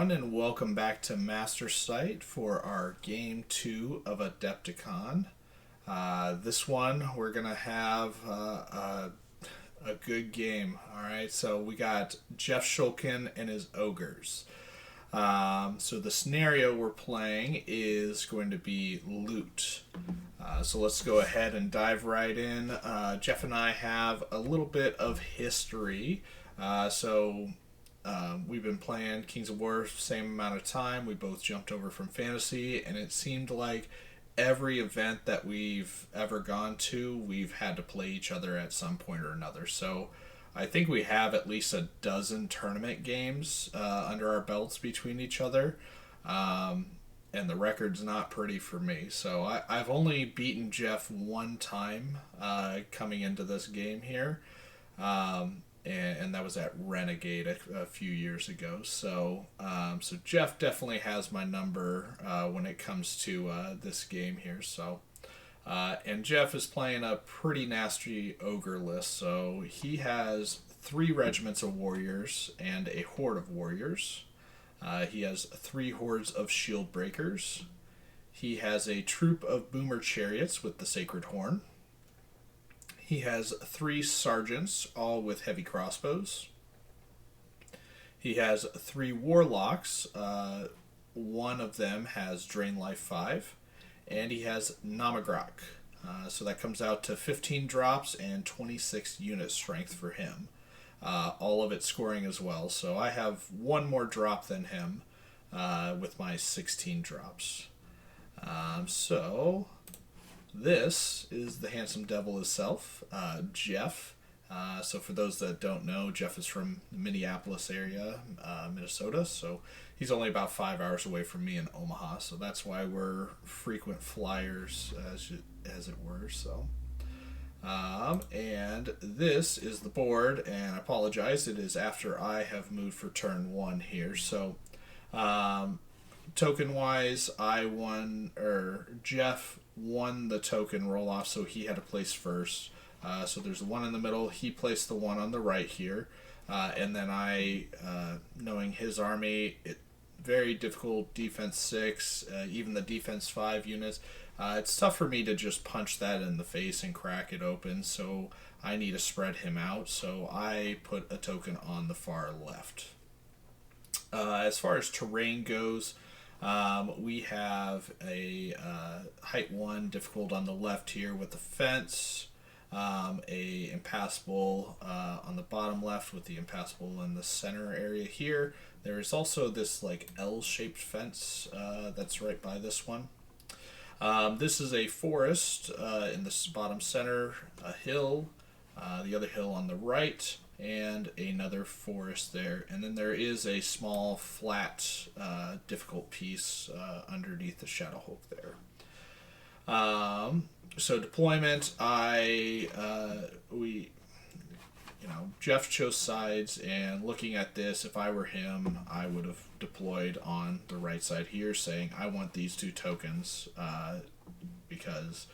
everyone, and welcome back to Master Site for our Game 2 of Adepticon. This one, we're going to have a good game. Alright, so we got Jeff Schiltgen and his Ogres. So the scenario we're playing is going to be loot. So let's go ahead and dive right in. Jeff and I have a little bit of history. We've been playing Kings of War same amount of time. We both jumped over from fantasy, and it seemed like every event that we've ever gone to, we've had to play each other at some point or another. So I think we have at least a dozen tournament games under our belts between each other. And the record's not pretty for me. So I've only beaten Jeff one time coming into this game here. And that was at Renegade a few years ago. So Jeff definitely has my number when it comes to this game here. And Jeff is playing a pretty nasty ogre list. So he has 3 regiments of warriors and a horde of warriors. He has 3 hordes of shield breakers. He has a troop of boomer chariots with the sacred horn. He has 3 sergeants, all with heavy crossbows. He has 3 warlocks. One of them has Drain Life 5. And he has Namagrok. So that comes out to 15 drops and 26 unit strength for him. All of it scoring as well. So I have 1 more drop than him with my 16 drops. This is the handsome devil himself, Jeff. So for those that don't know, Jeff is from the Minneapolis area, Minnesota. So he's only about 5 hours away from me in Omaha. So that's why we're frequent flyers, as it were. And this is the board, and I apologize, it is after I have moved for turn 1 here. So token wise, Jeff won the token roll off, so he had to place first. So there's the 1 in the middle. He placed the 1 on the right here. And then I, knowing his army, very difficult defense 6, even the defense 5 units. It's tough for me to just punch that in the face and crack it open, so I need to spread him out. So I put a token on the far left. As far as terrain goes, we have a height 1 difficult on the left here with the fence, a impassable on the bottom left with the impassable in the center area here. There is also this like L-shaped fence that's right by this one. This is a forest in the bottom center, a hill, the other hill on the right, and another forest there. And then there is a small, flat, difficult piece underneath the Shadowhawk there. So deployment, Jeff chose sides, and looking at this, if I were him, I would have deployed on the right side here, saying I want these 2 tokens because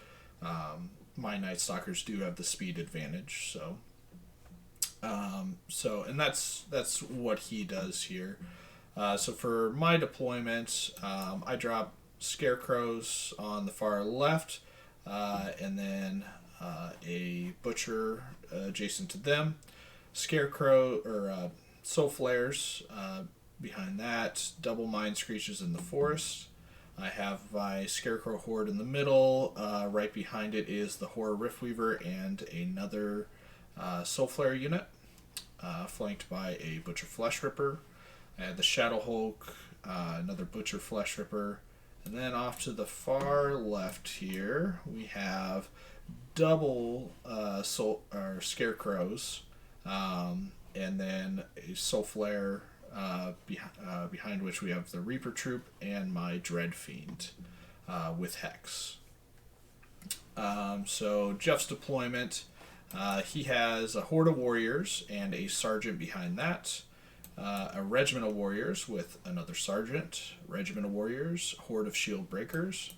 my Nightstalkers do have the speed advantage. And that's what he does here. So for my deployment, I drop scarecrows on the far left, and then a butcher adjacent to them, scarecrow or soul flares behind that, double mind screeches in the forest. I have my scarecrow horde in the middle. Right behind it is the horror riftweaver and another soul flare unit, flanked by a butcher flesh ripper. I had the Shadowhawk, another butcher flesh ripper. And then off to the far left here, we have double scarecrows, and then a soul flare behind which we have the Reaper troop and my Dread Fiend with Hex. So Jeff's deployment, he has a horde of warriors and a sergeant behind that. A regiment of warriors with another sergeant, regiment of warriors, horde of shield breakers.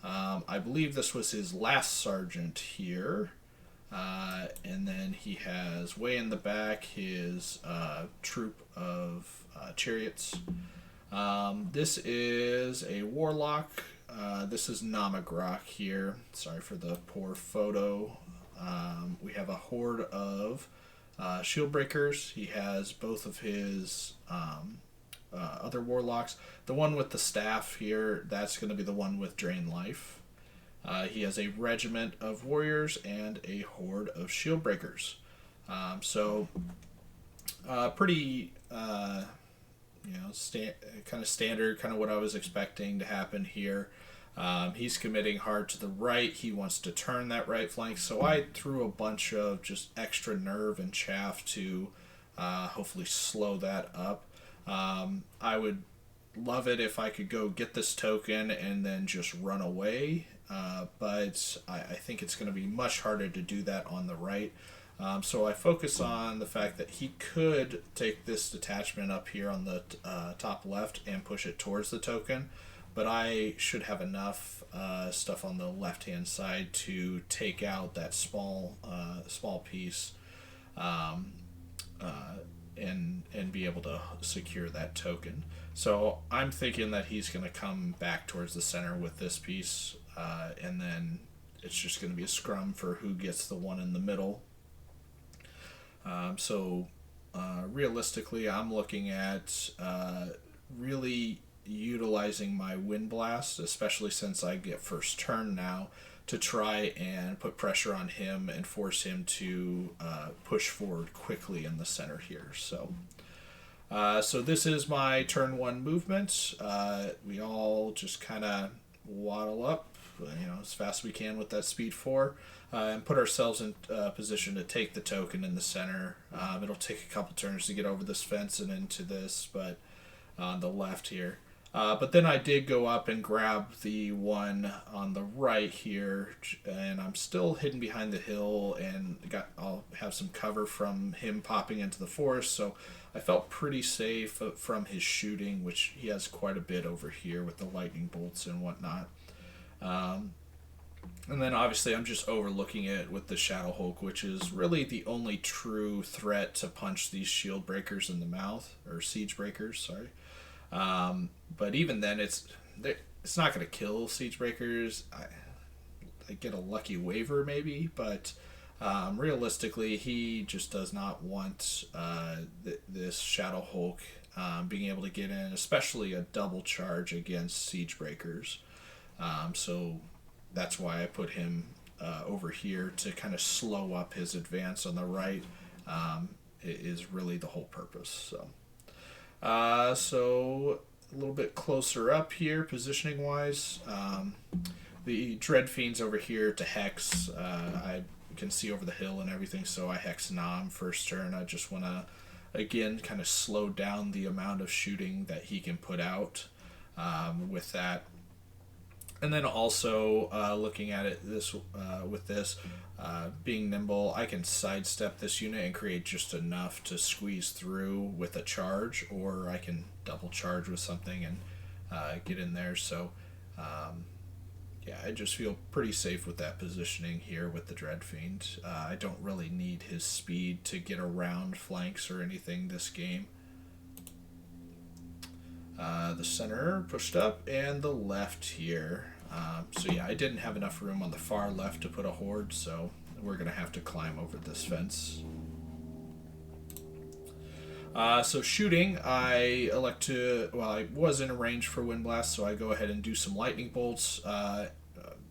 I believe this was his last sergeant here. And then he has way in the back his troop of chariots. This is a warlock. This is Namagrok here. Sorry for the poor photo. We have a horde of shield breakers. He has both of his other warlocks. The one with the staff here, that's going to be the one with drain life. He has a regiment of warriors and a horde of shield breakers. So pretty kind of standard, kind of what I was expecting to happen here. He's committing hard to the right. He wants to turn that right flank, so I threw a bunch of just extra nerve and chaff to hopefully slow that up. I would love it if I could go get this token and then just run away, but I think it's going to be much harder to do that on the right. So I focus on the fact that he could take this detachment up here on the top left and push it towards the token, but I should have enough stuff on the left-hand side to take out that small piece and be able to secure that token. So I'm thinking that he's going to come back towards the center with this piece, and then it's just going to be a scrum for who gets the one in the middle. Realistically, I'm looking at really utilizing my Wind Blast, especially since I get first turn now, to try and put pressure on him and force him to push forward quickly in the center here. So this is my turn 1 movement. We all just kind of waddle up, as fast as we can with that speed 4. And put ourselves in position to take the token in the center. It'll take a couple turns to get over this fence and into this, but on the left here. But then I did go up and grab the one on the right here, and I'm still hidden behind the hill, and I'll have some cover from him popping into the forest, so I felt pretty safe from his shooting, which he has quite a bit over here with the lightning bolts and whatnot. And then obviously I'm just overlooking it with the Shadow Hulk, which is really the only true threat to punch these shield breakers in the mouth, or siege breakers, sorry. But even then, it's not going to kill siege breakers. I get a lucky waiver maybe, but realistically, he just does not want this Shadow Hulk being able to get in, especially a double charge against siege breakers. So that's why I put him over here to kind of slow up his advance on the right. It is really the whole purpose. So a little bit closer up here, positioning wise, the Dread Fiend's over here to Hex. I can see over the hill and everything, so I Hex Nam first turn. I just want to again kind of slow down the amount of shooting that he can put out with that. And then also looking at it with this being nimble, I can sidestep this unit and create just enough to squeeze through with a charge, or I can double charge with something and get in there. So I just feel pretty safe with that positioning here with the Dread Fiend. I don't really need his speed to get around flanks or anything this game. The center pushed up, and the left here. I didn't have enough room on the far left to put a horde, so we're going to have to climb over this fence. Shooting, I was in a range for Wind Blast, so I go ahead and do some lightning bolts.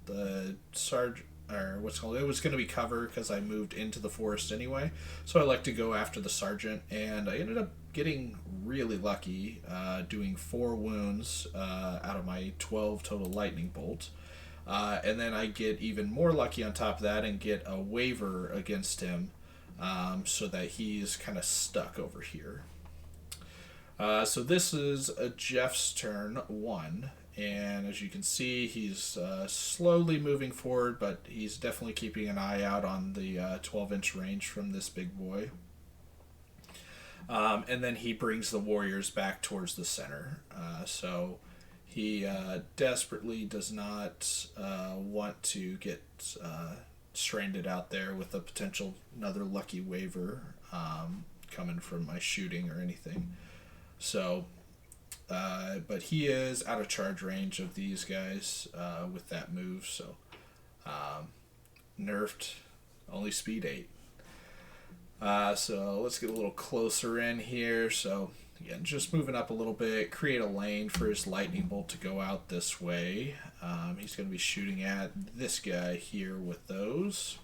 The Sarge, or what's called, it was going to be cover because I moved into the forest anyway, so I like to go after the sergeant, and I ended up getting really lucky, doing 4 wounds out of my 12 total lightning bolts, and then I get even more lucky on top of that and get a waiver against him, so that he's kind of stuck over here. So this is Jeff's turn 1, and as you can see, he's slowly moving forward, but he's definitely keeping an eye out on the 12-inch range from this big boy. And then he brings the warriors back towards the center. So he desperately does not want to get stranded out there with a potential another lucky waiver coming from my shooting or anything. So but he is out of charge range of these guys with that move, so nerfed, only speed 8. So let's get a little closer in here. So again, just moving up a little bit, create a lane for his lightning bolt to go out this way. He's going to be shooting at this guy here with those.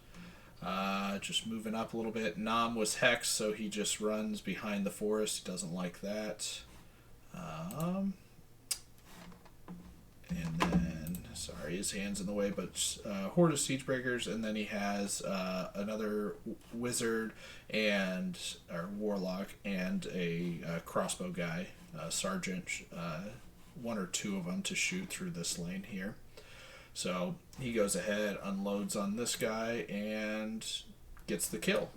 Just moving up a little bit. Nam was Hex, so he just runs behind the forest. He doesn't like that. And then, sorry, his hand's in the way, but Horde of Siegebreakers, and then he has another wizard and or warlock and a crossbow guy, sergeant, one or two of them to shoot through this lane here. So he goes ahead, unloads on this guy, and gets the kill.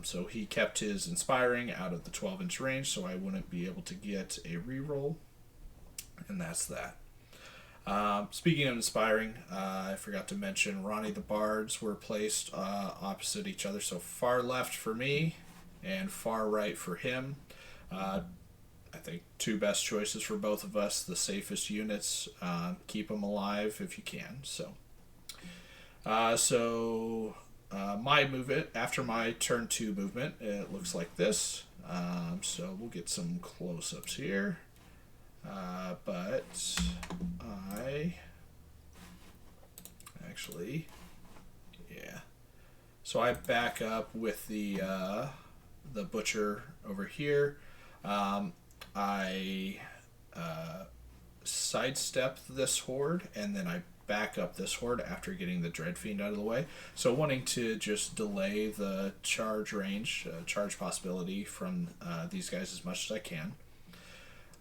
So he kept his Inspiring out of the 12-inch range, so I wouldn't be able to get a reroll, and that's that. Speaking of Inspiring, I forgot to mention Ronnie the Bards were placed opposite each other, so far left for me and far right for him. I think two best choices for both of us, the safest units. Keep them alive if you can. So my movement, after my turn 2 movement, it looks like this. So we'll get some close-ups here. But I actually, yeah. So I back up with the butcher over here. I sidestep this horde, and then I back up this horde after getting the Dreadfiend out of the way. So wanting to just delay the charge range, charge possibility from these guys as much as I can.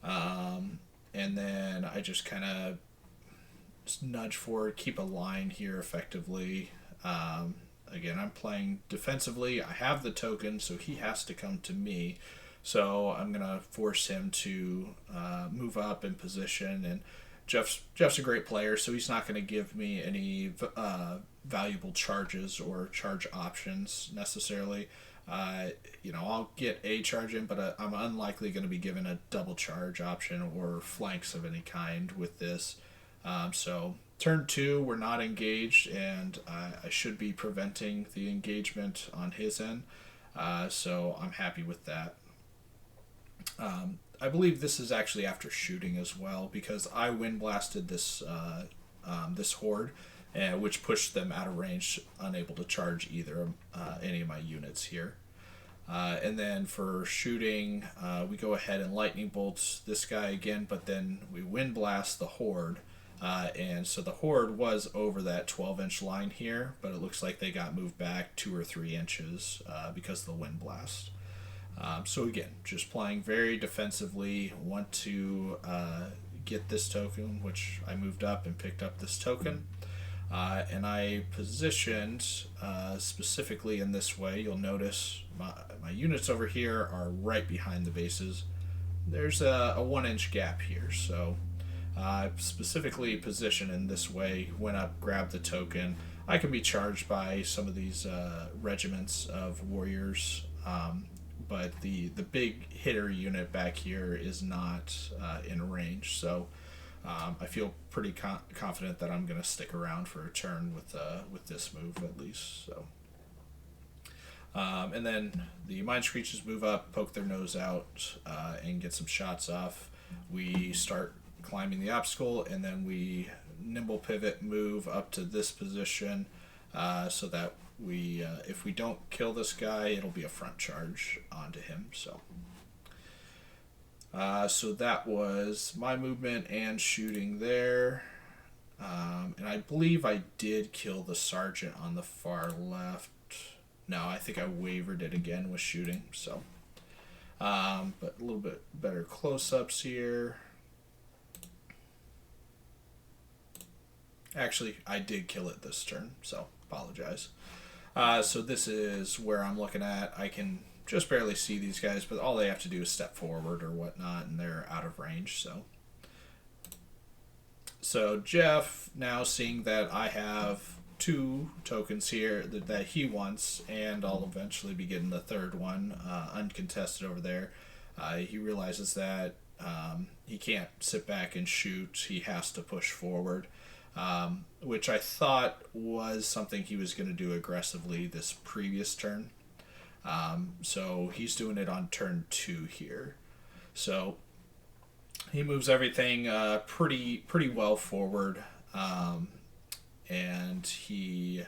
And then I just kind of nudge forward, keep a line here effectively. Again, I'm playing defensively. I have the token, so he has to come to me. So I'm going to force him to move up in position. And Jeff's a great player, so he's not going to give me any valuable charges or charge options necessarily. I'll get a charge in, but I'm unlikely going to be given a double charge option or flanks of any kind with this. So turn 2, we're not engaged, and I should be preventing the engagement on his end. So I'm happy with that. I believe this is actually after shooting as well, because I wind blasted this horde, which pushed them out of range, unable to charge either any of my units here. And then for shooting, we go ahead and lightning bolts this guy again, but then we wind blast the horde. And so the horde was over that 12-inch line here, but it looks like they got moved back 2 or 3 inches because of the wind blast. So again, just playing very defensively, want to get this token, which I moved up and picked up this token. And I positioned specifically in this way. You'll notice my units over here are right behind the bases. There's a 1-inch gap here, so I specifically positioned in this way, went up, grabbed the token. I can be charged by some of these regiments of warriors, but the big hitter unit back here is not in range, so I feel pretty confident that I'm going to stick around for a turn with this move at least. So, and then the Mind Screeches move up, poke their nose out, and get some shots off. We start climbing the obstacle, and then we nimble pivot, move up to this position, so that we, if we don't kill this guy, it'll be a front charge onto him. So. So that was my movement and shooting there. And I believe I did kill the sergeant on the far left. No, I think I wavered it again with shooting. So, but a little bit better close-ups here. Actually, I did kill it this turn, so apologize. So this is where I'm looking at. I can just barely see these guys, but all they have to do is step forward or whatnot, and they're out of range. So Jeff, now seeing that I have 2 tokens here that he wants, and I'll eventually be getting the 3rd one uncontested over there, he realizes that He can't sit back and shoot. He has to push forward, which I thought was something he was going to do aggressively this previous turn. So he's doing it on turn 2 here. So he moves everything pretty well forward, and he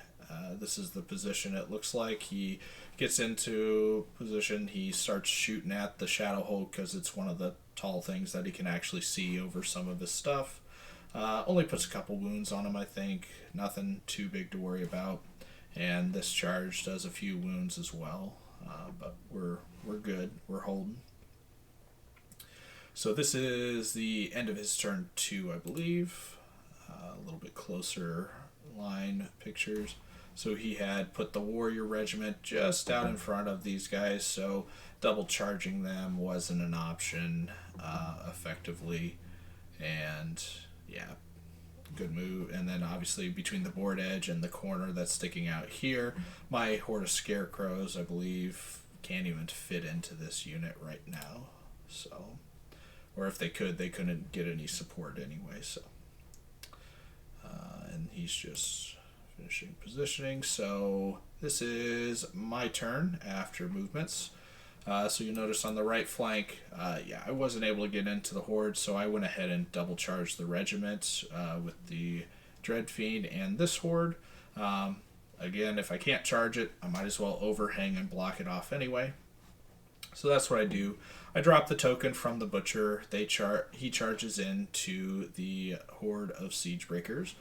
this is the position it looks like. He gets into position. He starts shooting at the Shadow Hulk because it's one of the tall things that he can actually see over some of his stuff. Only puts a couple wounds on him, I think. Nothing too big to worry about. And this charge does a few wounds as well. But we're good. We're holding. So this is the end of his turn 2, I believe. A little bit closer line pictures. So he had put the Warrior Regiment just out in front of these guys, so double charging them wasn't an option effectively. And yeah, good move. And then obviously between the board edge and the corner that's sticking out here, my Horde of Scarecrows, I believe, can't even fit into this unit right now. So, or if they could, they couldn't get any support anyway. So, and he's just finishing positioning. So this is my turn after movements. So you notice on the right flank, I wasn't able to get into the Horde, so I went ahead and double charged the regiment with the Dread Fiend and this Horde. Again, if I can't charge it, I might as well overhang and block it off anyway. So that's what I do. I drop the token from the Butcher. He charges into the Horde of Siegebreakers.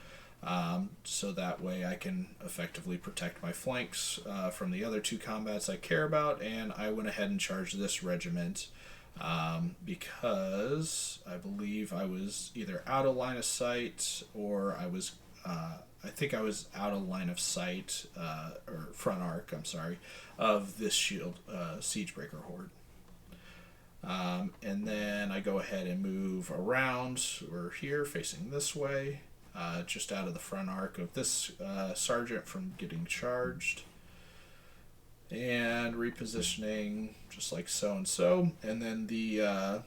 So that way I can effectively protect my flanks from the other 2 combats I care about, and I went ahead and charged this regiment because I believe I was either out of line of sight or I think I was out of line of sight, or front arc, I'm sorry, of this Siegebreaker Horde. And then I go ahead and move around. We're here facing this way. Just out of the front arc of this sergeant from getting charged, and repositioning just like so and so. And then the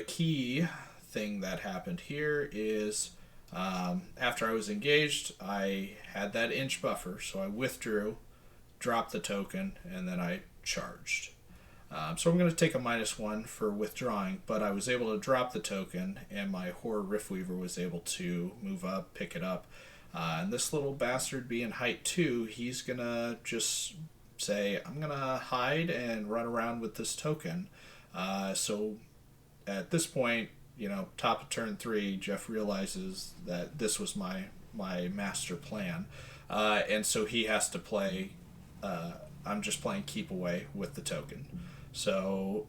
key thing that happened here is after I was engaged, I had that inch buffer, so I withdrew, dropped the token, and then I charged. So I'm going to take a -1 for withdrawing, but I was able to drop the token, and my Horde Riftweaver was able to move up, pick it up. And this little bastard being height 2, he's going to just say, I'm going to hide and run around with this token. So at this point, top of turn 3, Jeff realizes that this was my master plan. And so he has to play, I'm just playing keep away with the token. So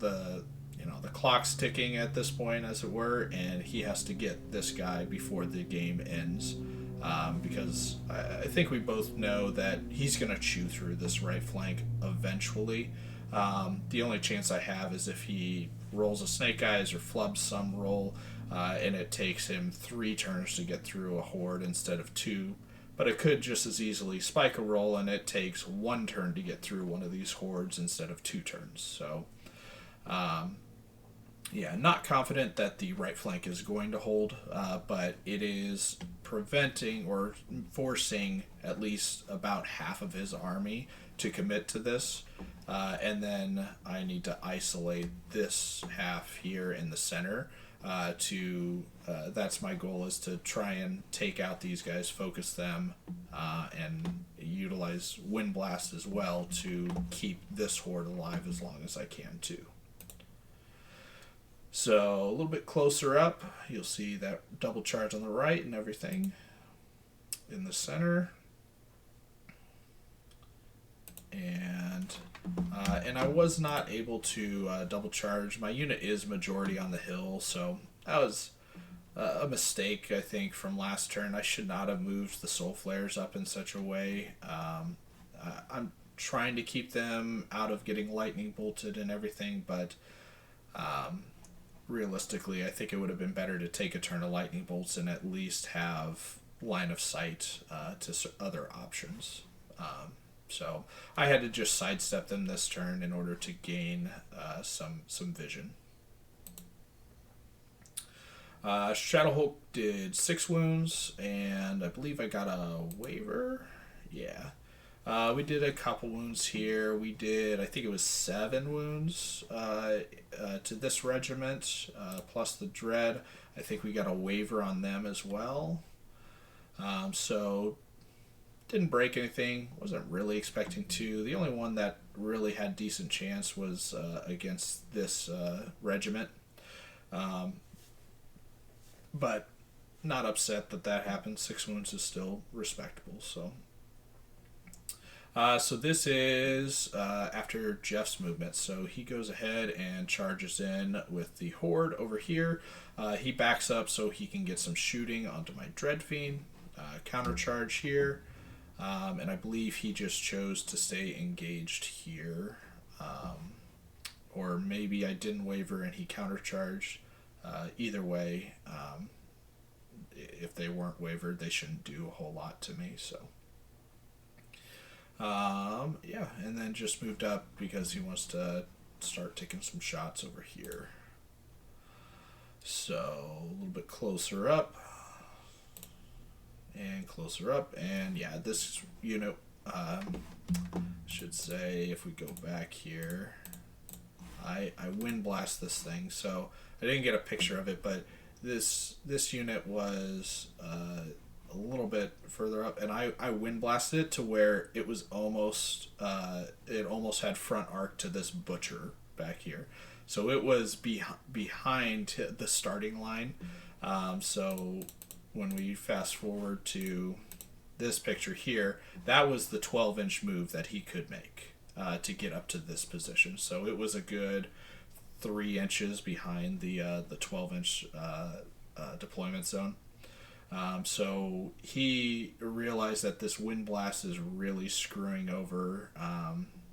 the clock's ticking at this point, as it were, and he has to get this guy before the game ends, because I think we both know that he's going to chew through this right flank eventually. The only chance I have is if he rolls a Snake Eyes or flubs some roll, and it takes him 3 turns to get through a Horde instead of 2. But it could just as easily spike a roll, and it takes 1 turn to get through one of these Hordes instead of 2 turns. So, not confident that the right flank is going to hold, but it is preventing or forcing at least about half of his army to commit to this. And then I need to isolate this half here in the center. That's my goal, is to try and take out these guys, focus them, and utilize Wind Blast as well to keep this Horde alive as long as I can too. So a little bit closer up, you'll see that double charge on the right and everything in the center. And I was not able to double charge. My unit is majority on the hill, so that was a mistake, I think, from last turn. I should not have moved the Soul Flares up in such a way. I'm trying to keep them out of getting lightning bolted and everything, but realistically, I think it would have been better to take a turn of lightning bolts and at least have line of sight to other options. So I had to just sidestep them this turn in order to gain some vision. Shadowhulk did 6 wounds, and I believe I got a waiver. Yeah. We did a couple wounds here. We did, I think it was 7 wounds to this regiment, plus the Dread. I think we got a waiver on them as well. So, didn't break anything. Wasn't really expecting to. The only one that really had decent chance was against this regiment. But not upset that happened. 6 wounds is still respectable. So this is after Jeff's movement. So he goes ahead and charges in with the Horde over here. He backs up so he can get some shooting onto my Dreadfiend. Countercharge here. And I believe he just chose to stay engaged here. Or maybe I didn't waver and he countercharged. Either way, if they weren't wavered, they shouldn't do a whole lot to me. So, yeah, and then just moved up because he wants to start taking some shots over here. So, a little bit closer up. And closer up. And yeah, this unit, should say, if we go back here, I wind blast this thing. So, I didn't get a picture of it, but this unit was a little bit further up, and I wind blasted it to where it was almost it almost had front arc to this butcher back here, so it was behind the starting line. So when we fast forward to this picture here, that was the 12-inch move that he could make to get up to this position. So it was a good 3 inches behind the 12-inch deployment zone. So he realized that this wind blast is really screwing over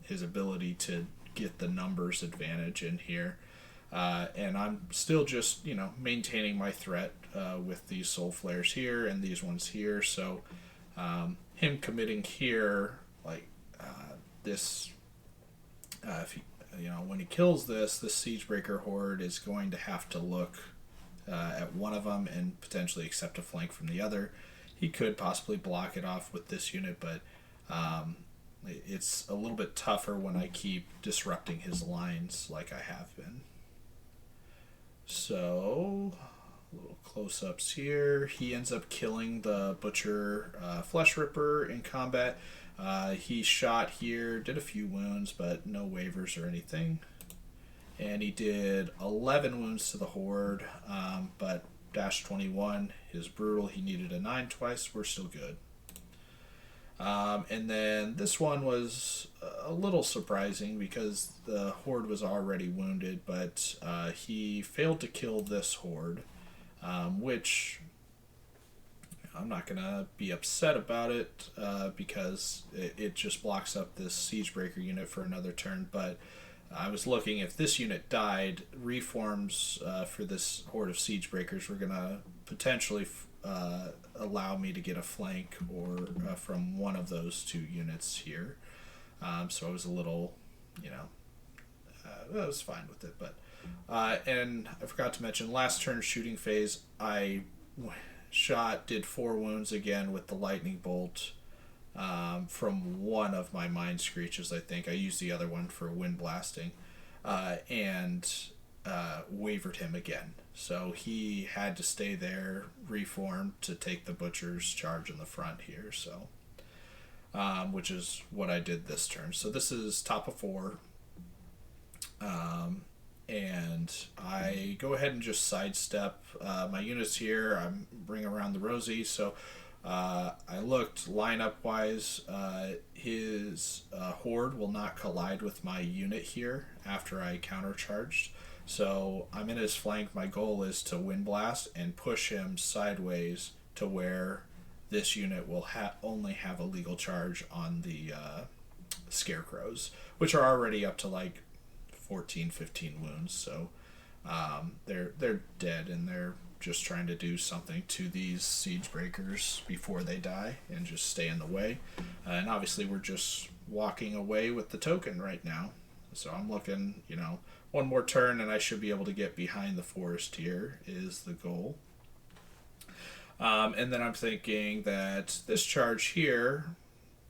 his ability to get the numbers advantage in here. And I'm still just, maintaining my threat with these soul flares here and these ones here. So him committing here, like this, if he, when he kills this Siegebreaker Horde is going to have to look at one of them and potentially accept a flank from the other. He could possibly block it off with this unit, but it's a little bit tougher when I keep disrupting his lines like I have been. So, little close-ups here. He ends up killing the Butcher Flesh Ripper in combat. He shot here, did a few wounds, but no waivers or anything. And he did 11 wounds to the Horde, but dash 21, his brutal, he needed a 9 twice. We're still good. And then this one was a little surprising because the Horde was already wounded, but he failed to kill this Horde, which I'm not going to be upset about it because it just blocks up this Siegebreaker unit for another turn. But I was looking, if this unit died, reforms for this Horde of Siegebreakers were going to potentially allow me to get a flank or from one of those 2 units here. So I was a little, I was fine with it. But and I forgot to mention, last turn shooting phase, I did 4 wounds again with the lightning bolt from one of my mind screeches. I think I used the other one for wind blasting, and wavered him again. So he had to stay there, reform to take the butcher's charge in the front here. So, which is what I did this turn. So this is top of 4. And I go ahead and just sidestep my units here. I'm bringing around the Rosie. So I looked lineup wise. His Horde will not collide with my unit here after I countercharged. So I'm in his flank. My goal is to wind blast and push him sideways to where this unit will only have a legal charge on the Scarecrows, which are already up to like 14, 15 wounds. So they're dead, and they're just trying to do something to these Siegebreakers before they die and just stay in the way. And obviously we're just walking away with the token right now. So I'm looking, one more turn and I should be able to get behind the forest here is the goal. And then I'm thinking that this charge here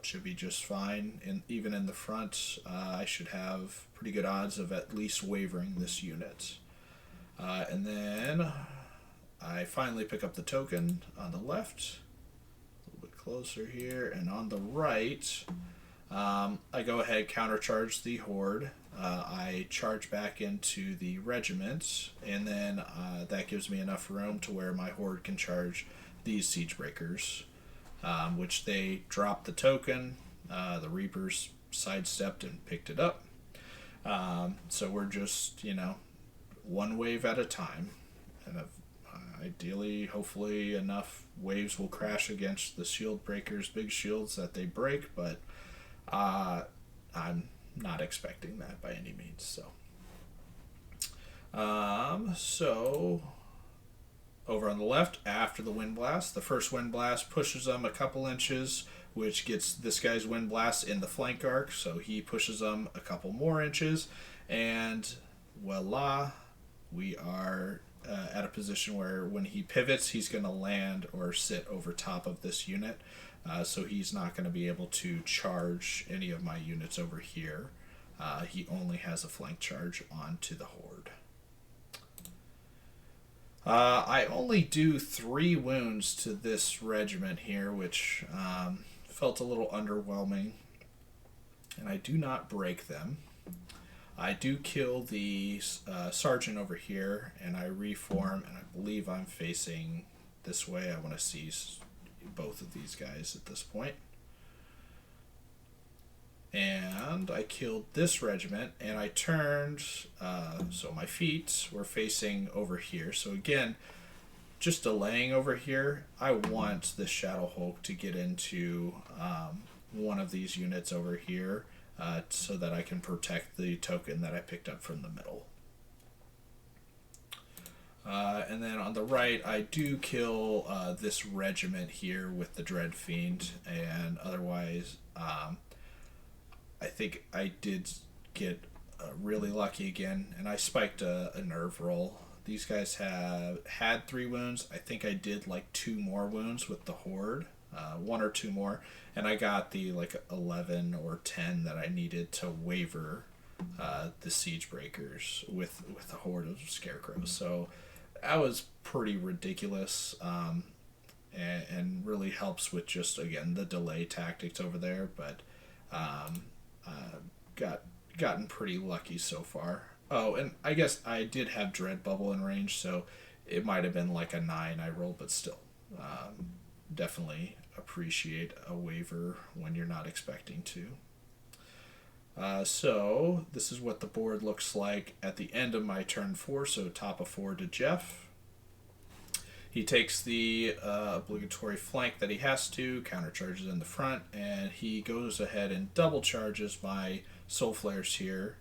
should be just fine. And even in the front, I should have pretty good odds of at least wavering this unit. And then I finally pick up the token on the left. A little bit closer here. And on the right, I go ahead, countercharge the horde. I charge back into the regiment, and then that gives me enough room to where my horde can charge these siege breakers, which they dropped the token. The Reapers sidestepped and picked it up. So we're just, one wave at a time. And ideally, hopefully, enough waves will crash against the shield breakers' big shields that they break, but I'm not expecting that by any means. So over on the left, after the wind blast, the first wind blast pushes them a couple inches, which gets this guy's wind blast in the flank arc, so he pushes them a couple more inches, and voila, we are at a position where when he pivots, he's going to land or sit over top of this unit. So he's not going to be able to charge any of my units over here. He only has a flank charge onto the horde. I only do 3 wounds to this regiment here, which felt a little underwhelming. And I do not break them. I do kill the sergeant over here, and I reform, and I believe I'm facing this way. I want to see both of these guys at this point. And I killed this regiment, and I turned, so my feet were facing over here. So again, just delaying over here. I want this Shadow Hulk to get into one of these units over here, so that I can protect the token that I picked up from the middle. And then on the right, I do kill this regiment here with the Dread Fiend, and otherwise, I think I did get really lucky again, and I spiked a nerve roll. These guys have had 3 wounds. I think I did like 2 more wounds with the horde, 1 or 2 more, and I got the like 11 or 10 that I needed to waver the siege breakers with a horde of scarecrows. So that was pretty ridiculous, and really helps with just, again, the delay tactics over there, but gotten pretty lucky so far. Oh, and I guess I did have Dread Bubble in range, so it might have been like a 9 I rolled, but still, definitely appreciate a waiver when you're not expecting to. So this is what the board looks like at the end of my turn 4, so top of 4 to Jeff. He takes the obligatory flank that he has to, countercharges in the front, and he goes ahead and double charges my Soul Flares here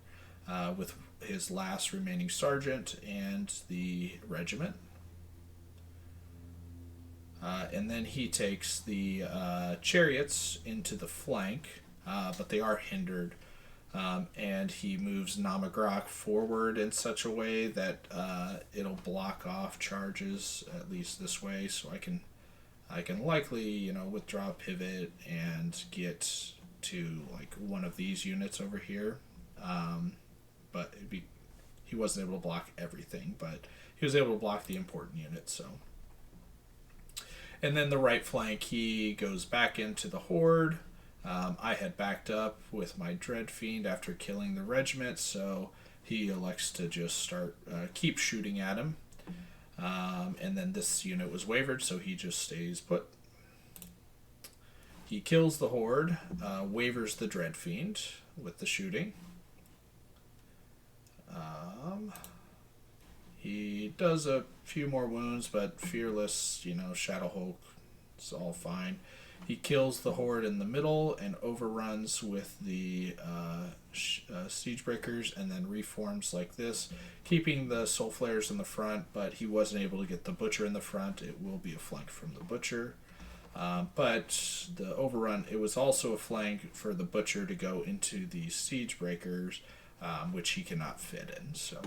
with his last remaining sergeant and the regiment. And then he takes the chariots into the flank, but they are hindered. And he moves Namagrok forward in such a way that it'll block off charges, at least this way, so I can likely, withdraw a pivot and get to like one of these units over here. But he wasn't able to block everything, but he was able to block the important units. So, and then the right flank, he goes back into the horde. I had backed up with my Dread Fiend after killing the regiment, so he elects to just keep shooting at him. And then this unit was wavered, so he just stays put. He kills the horde, wavers the Dread Fiend with the shooting. He does a few more wounds, but fearless, Shadow Hulk, it's all fine. He kills the horde in the middle and overruns with the siege breakers, and then reforms like this, keeping the soul flares in the front, but he wasn't able to get the butcher in the front. It will be a flank from the butcher. But the overrun, it was also a flank for the butcher to go into the siege breakers, which he cannot fit in. So,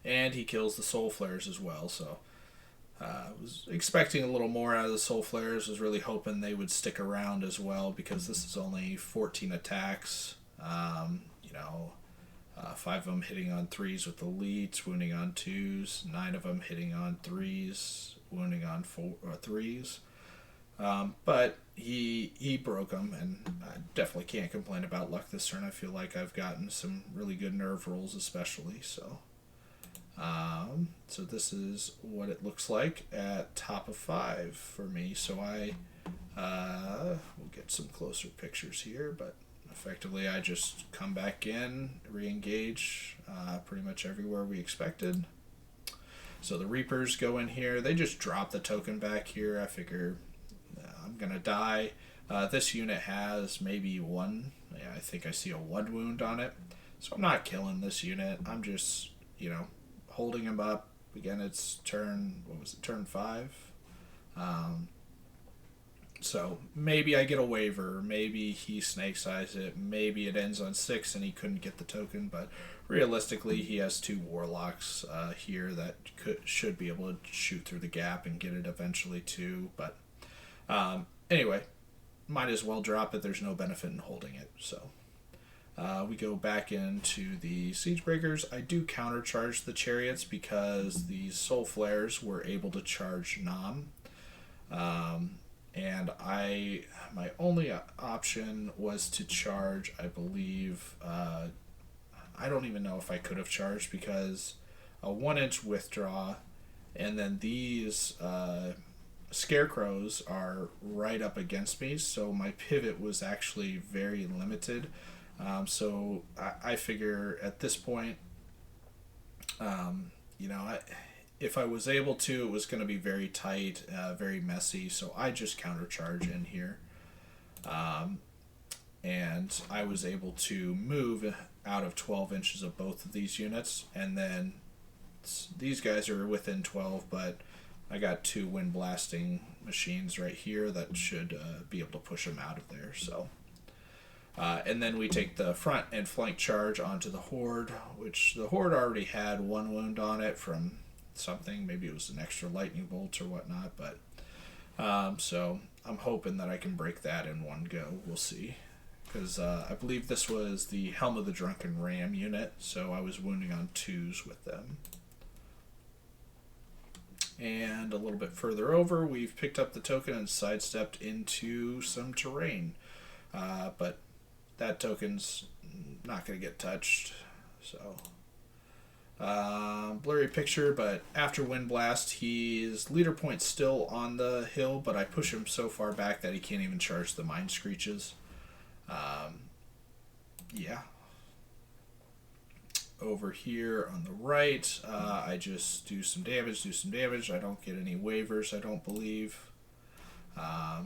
and he kills the soul flares as well. So I was expecting a little more out of the soul flares. Was really hoping they would stick around as well, because this is only 14 attacks. 5 of them hitting on 3s with elites, wounding on 2s, 9 of them hitting on 3s, wounding on 3s. But he broke them, and I definitely can't complain about luck this turn. I feel like I've gotten some really good nerve rolls, especially. So this is what it looks like at top of 5 for me. So we'll get some closer pictures here, but effectively I just come back in, re-engage pretty much everywhere we expected. So the Reapers go in here. They just drop the token back here. I figure I'm going to die. This unit has maybe 1. Yeah, I think I see a 1 wound on it. So I'm not killing this unit. I'm just, holding him up. Again, it's turn 5? So maybe I get a waiver, maybe he snakes eyes it, maybe it ends on 6 and he couldn't get the token, but realistically he has 2 warlocks here that should be able to shoot through the gap and get it eventually too. But anyway, might as well drop it. There's no benefit in holding it. So we go back into the Siege Breakers. I do countercharge the Chariots because these Soul Flares were able to charge Nam. And my only option was to charge, I believe, I don't even know if I could have charged, because a 1-inch withdraw, and then these scarecrows are right up against me, so my pivot was actually very limited. So I figure at this point, if I was able to, it was going to be very tight, very messy, so I just countercharge in here. And I was able to move out of 12 inches of both of these units, and then these guys are within 12, but I got 2 wind blasting machines right here that should be able to push them out of there. So, and then we take the front and flank charge onto the Horde, which the Horde already had 1 wound on it from something. Maybe it was an extra lightning bolt or whatnot, but so I'm hoping that I can break that in one go. We'll see, because I believe this was the Helm of the Drunken Ram unit, so I was wounding on 2s with them. And a little bit further over, we've picked up the token and sidestepped into some terrain, but that token's not going to get touched. So blurry picture, but after Wind Blast, his leader point's still on the hill, but I push him so far back that he can't even charge the Mind Screeches. Yeah. Over here on the right, I just do some damage. I don't get any waivers, I don't believe.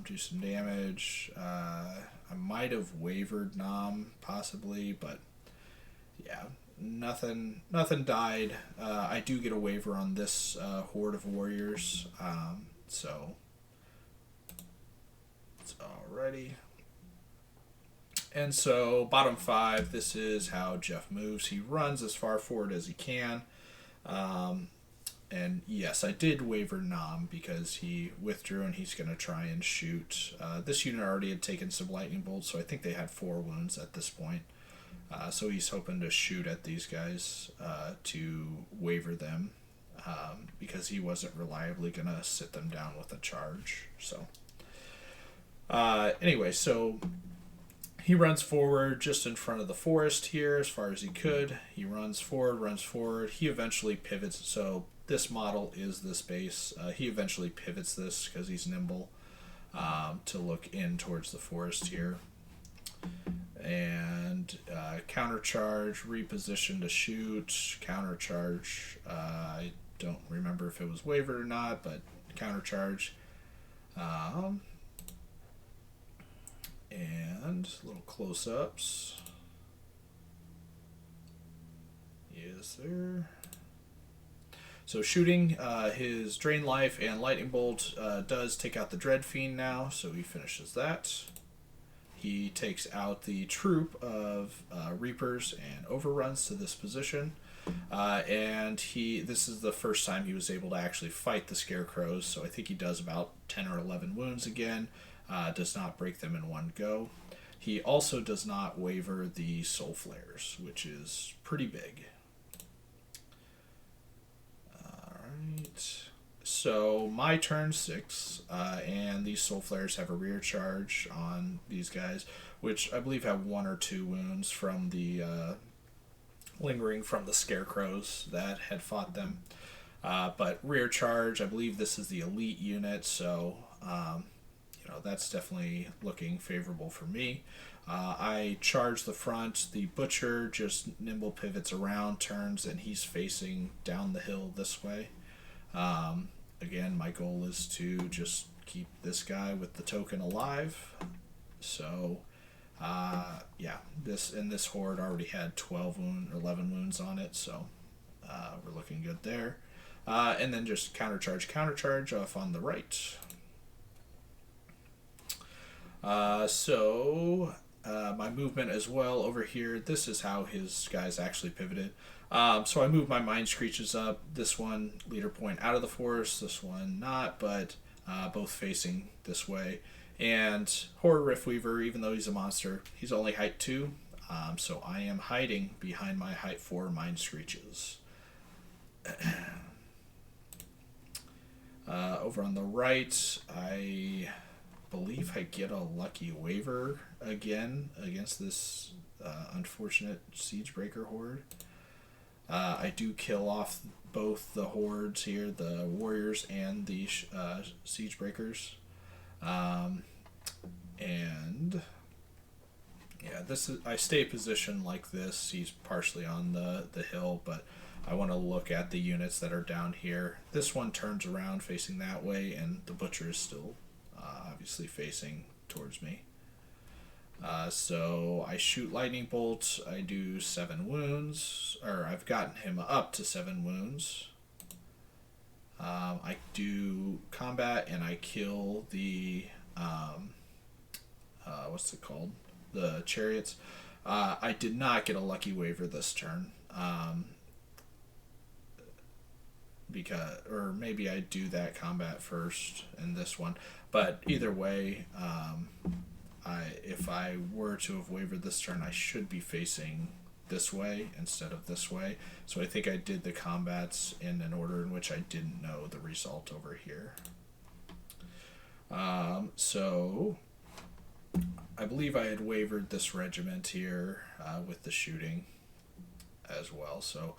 Do some damage. I might have wavered Nam, possibly, but yeah. Nothing died. I do get a waiver on this Horde of Warriors, so it's alrighty. And so bottom 5, this is how Jeff moves. He runs as far forward as he can, and yes, I did waiver Nam because he withdrew and he's going to try and shoot. This unit already had taken some lightning bolts, so I think they had 4 wounds at this point. So he's hoping to shoot at these guys to waiver them, because he wasn't reliably going to sit them down with a charge. So anyway, so he runs forward just in front of the forest here as far as he could. He runs forward. He eventually pivots. So this model is this base. He eventually pivots this because he's nimble to look in towards the forest here. And countercharge, reposition to shoot, countercharge. I don't remember if it was wavered or not, but countercharge. And little close-ups. Yes, sir. So shooting, his Drain Life and Lightning Bolt does take out the Dread Fiend now, so he finishes that. He takes out the troop of Reapers and overruns to this position. And this is the first time he was able to actually fight the Scarecrows, so I think he does about 10 or 11 wounds again. Does not break them in one go. He also does not waver the Soul Flares, which is pretty big. Alright. So my turn 6, and these Soul Flares have a rear charge on these guys, which I believe have 1 or 2 wounds from the lingering from the Scarecrows that had fought them. But rear charge, I believe this is the elite unit, so that's definitely looking favorable for me. I charge the front. The Butcher just nimble pivots around, turns, and he's facing down the hill this way. Again, my goal is to just keep this guy with the token alive. So, this horde already had 11 wounds on it, so we're looking good there. And then just countercharge off on the right. My movement as well over here, this is how his guys actually pivoted. So I moved my Mind Screeches up, this one leader point out of the forest, this one not, but both facing this way. And Horror Riftweaver, even though he's a monster, he's only height 2, so I am hiding behind my height 4 Mind Screeches. Over on the right, I believe I get a lucky waiver again against this unfortunate Siegebreaker horde. I do kill off both the hordes here, the warriors and the Siegebreakers. I stay positioned like this. He's partially on the hill, but I want to look at the units that are down here. This one turns around facing that way, and the Butcher is still obviously facing towards me. So I shoot Lightning Bolt. I do 7 wounds, or I've gotten him up to 7 wounds. I do combat and I kill the what's it called? The chariots. I did not get a lucky waiver this turn. Or maybe I do that combat first in this one. But either way, if I were to have wavered this turn, I should be facing this way instead of this way. So I think I did the combats in an order in which I didn't know the result over here. So I believe I had wavered this regiment here with the shooting as well. So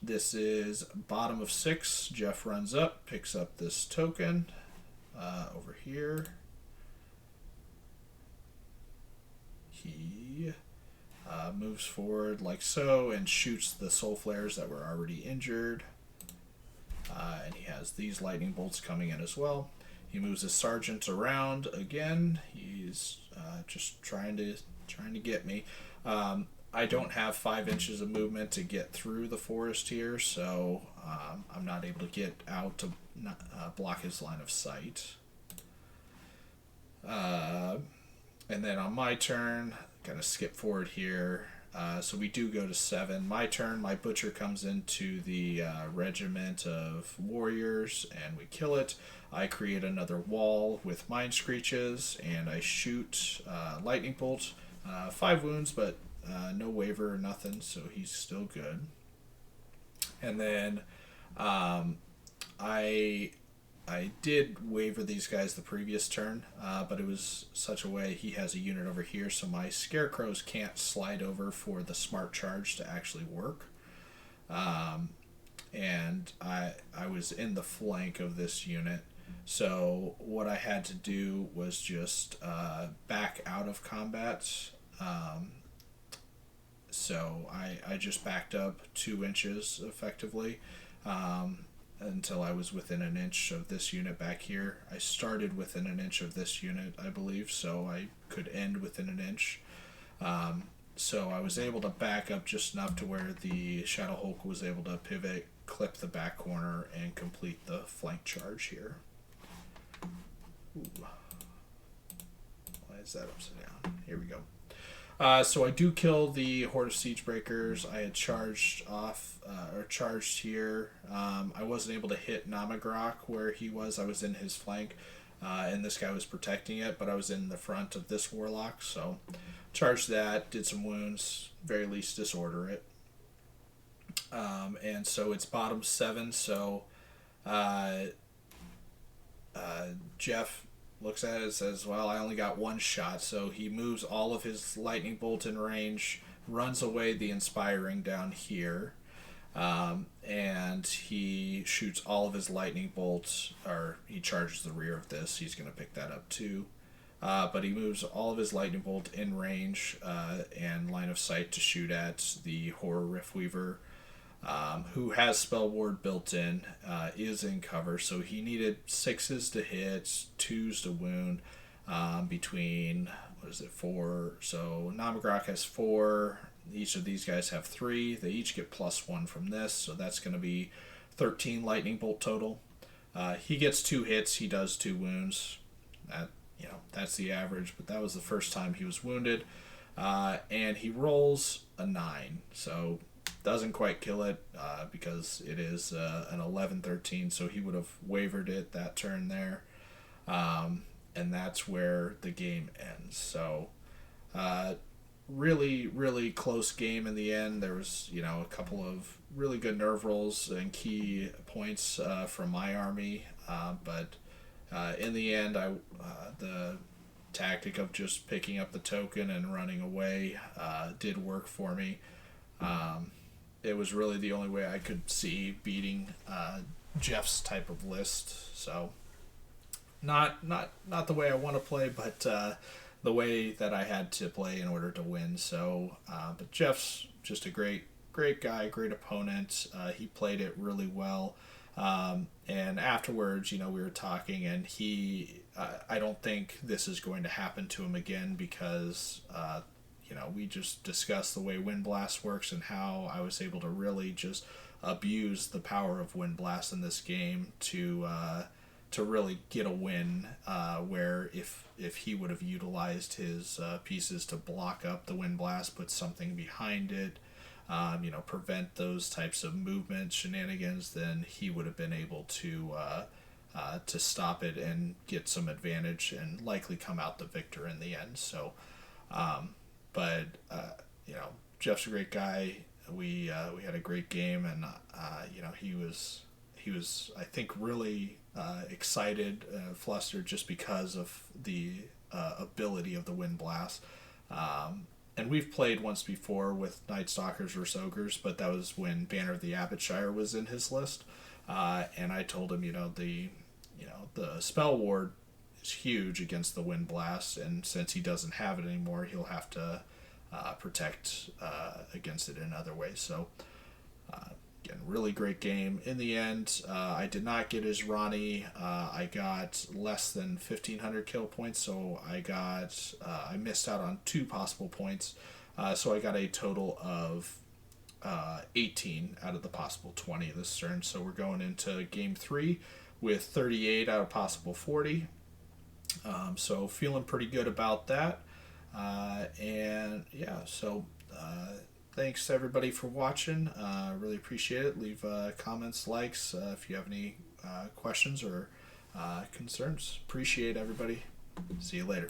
this is bottom of 6. Jeff runs up, picks up this token over here. He moves forward like so and shoots the Soul Flares that were already injured. And he has these lightning bolts coming in as well. He moves his sergeant around again. He's just trying to get me. I don't have 5 inches of movement to get through the forest here, so I'm not able to get out to block his line of sight. And then on my turn, kind of skip forward here. So we do go to 7. My turn, my Butcher comes into the regiment of warriors, and we kill it. I create another wall with Mind Screeches, and I shoot Lightning Bolt. 5 wounds, but no waiver or nothing, so he's still good. And then I did waiver these guys the previous turn, but it was such a way he has a unit over here, so my Scarecrows can't slide over for the Smart Charge to actually work. And I was in the flank of this unit, so what I had to do was just back out of combat. So I just backed up 2 inches effectively until I was within an inch of this unit back here. I started within an inch of this unit, I believe, so I could end within an inch. So I was able to back up just enough to where the Shadow Hulk was able to pivot, clip the back corner, and complete the flank charge here. Ooh. is that upside down? Here we go. So I do kill the Horde of Siegebreakers. I had charged off, or charged here. I wasn't able to hit Namagrok where he was. I was in his flank, and this guy was protecting it, but I was in the front of this Warlock, so charged that, did some wounds, very least disorder it. And so it's bottom 7, so Jeff looks at it and says, well, I only got one shot, so he moves all of his lightning bolt in range, runs away the inspiring down here, and he shoots all of his lightning bolts, or he charges the rear of this. He's going to pick that up too. But he moves all of his lightning bolt in range and line of sight to shoot at the Horror Riftweaver, who has Spell Ward built in, is in cover, so he needed 6s to hit, 2s to wound, between, 4, so Namagrok has 4, each of these guys have 3, they each get +1 from this, so that's going to be 13 lightning bolt total. He gets 2 hits, he does 2 wounds, that's the average, but that was the first time he was wounded, and he rolls a 9, so doesn't quite kill it because it is an 11-13, so he would have wavered it that turn there, and that's where the game ends. So really, really close game in the end. There was a couple of really good nerve rolls and key points from my army, but in the end, the tactic of just picking up the token and running away did work for me. It was really the only way I could see beating Jeff's type of list. So not the way I want to play, but the way that I had to play in order to win. So, but Jeff's just a great guy, great opponent. He played it really well. And afterwards, we were talking, and I don't think this is going to happen to him again because we just discussed the way Wind Blast works and how I was able to really just abuse the power of Wind Blast in this game to really get a win, where if he would have utilized his pieces to block up the Wind Blast, put something behind it, prevent those types of movement shenanigans, then he would have been able to stop it and get some advantage and likely come out the victor in the end. So but Jeff's a great guy. We had a great game, and he was I think really excited, flustered just because of the ability of the Wind Blast. And we've played once before with Nightstalkers versus Ogres, but that was when Banner of the Abbotshire was in his list, and I told him the spell ward is huge against the Wind Blast, and since he doesn't have it anymore, he'll have to protect against it in other ways. So again, really great game. In the end, I did not get his Ronnie. I got less than 1,500 kill points, so I missed out on 2 possible points. So I got a total of 18 out of the possible 20 this turn. So we're going into game 3 with 38 out of possible 40. So feeling pretty good about that. And yeah, so thanks to everybody for watching. Really appreciate it. Leave comments, likes if you have any questions or concerns. Appreciate everybody. See you later.